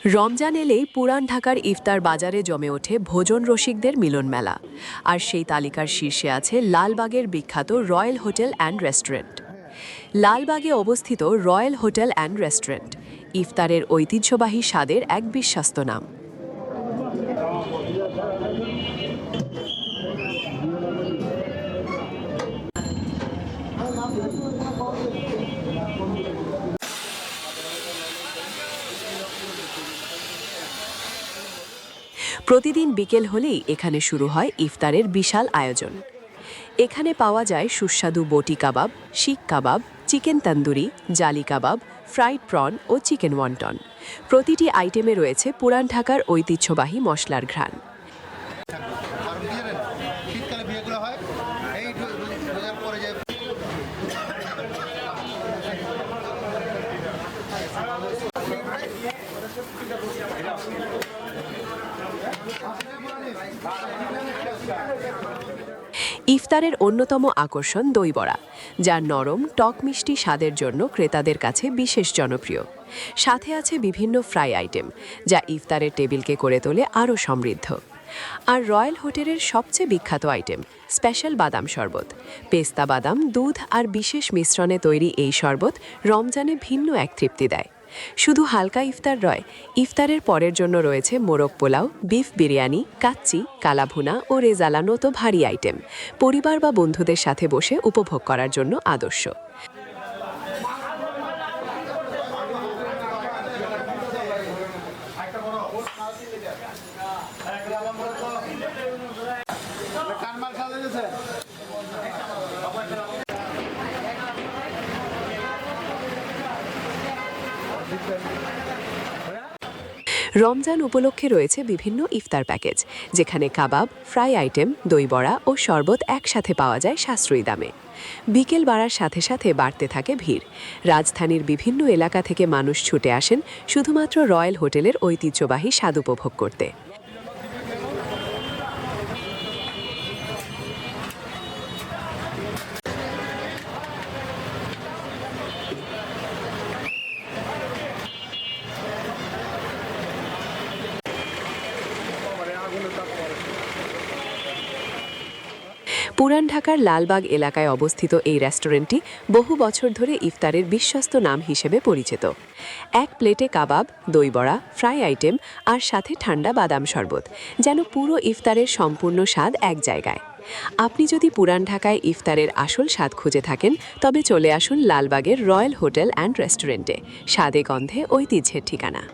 রমজান এলেই পুরান ঢাকার ইফতার বাজারে জমে ওঠে ভোজন রসিকদের মিলন মেলা। আর সেই তালিকার শীর্ষে আছে লালবাগের বিখ্যাত রয়্যাল হোটেল অ্যান্ড রেস্টুরেন্ট। লালবাগে অবস্থিত রয়্যাল হোটেল অ্যান্ড রেস্টুরেন্ট ইফতারের ঐতিহ্যবাহী স্বাদের এক বিশ্বস্ত নাম। প্রতিদিন বিকেল হলেই এখানে শুরু হয় ইফতারের বিশাল আয়োজন। এখানে পাওয়া যায় সুস্বাদু বটি কাবাব, শিক কাবাব, চিকেন তন্দুরি, জালি কাবাব, ফ্রাইড প্রন ও চিকেন ওয়ন্টন। প্রতিটি আইটেমে রয়েছে পুরান ঢাকার ঐতিহ্যবাহী মশলার ঘ্রাণ। ইফতারের অন্যতম আকর্ষণ দই বড়া, যা নরম টক মিষ্টি স্বাদের জন্য ক্রেতাদের কাছে বিশেষ জনপ্রিয়। সাথে আছে বিভিন্ন ফ্রাই আইটেম, যা ইফতারের টেবিলকে করে তোলে আরও সমৃদ্ধ। আর রয়্যাল হোটেলের সবচেয়ে বিখ্যাত আইটেম স্পেশাল বাদাম শরবত। পেস্তা বাদাম, দুধ আর বিশেষ মিশ্রণে তৈরি এই শরবত রমজানে ভিন্ন এক তৃপ্তি দেয়। শুধু হালকা ইফতার নয়, ইফতারের পরের জন্য রয়েছে মোরগ পোলাও, বিফ বিরিয়ানি, কাচ্চি, কালাভুনা ও রেজালার মতো ভারী আইটেম, পরিবার বা বন্ধুদের সাথে বসে উপভোগ করার জন্য আদর্শ। রমজান উপলক্ষে রয়েছে বিভিন্ন ইফতার প্যাকেজ, যেখানে কাবাব, ফ্রাই আইটেম, দই বড়া ও শরবত একসাথে পাওয়া যায় সাশ্রয়ী দামে। বিকেল বাড়ার সাথে সাথে বাড়তে থাকে ভিড়। রাজধানীর বিভিন্ন এলাকা থেকে মানুষ ছুটে আসেন শুধুমাত্র রয়্যাল হোটেলের ঐতিহ্যবাহী স্বাদ উপভোগ করতে। পুরান ঢাকার লালবাগ এলাকায় অবস্থিত এই রেস্টুরেন্টটি বহু বছর ধরে ইফতারের বিশ্বস্ত নাম হিসেবে পরিচিত। এক প্লেটে কাবাব, দই বড়া, ফ্রাই আইটেম আর সাথে ঠান্ডা বাদাম শরবত, যেন পুরো ইফতারের সম্পূর্ণ স্বাদ এক জায়গায়। আপনি যদি পুরান ঢাকায় ইফতারের আসল স্বাদ খুঁজে থাকেন, তবে চলে আসুন লালবাগের রয়্যাল হোটেল অ্যান্ড রেস্টুরেন্টে, স্বাদে গন্ধে ঐতিহ্যের ঠিকানা।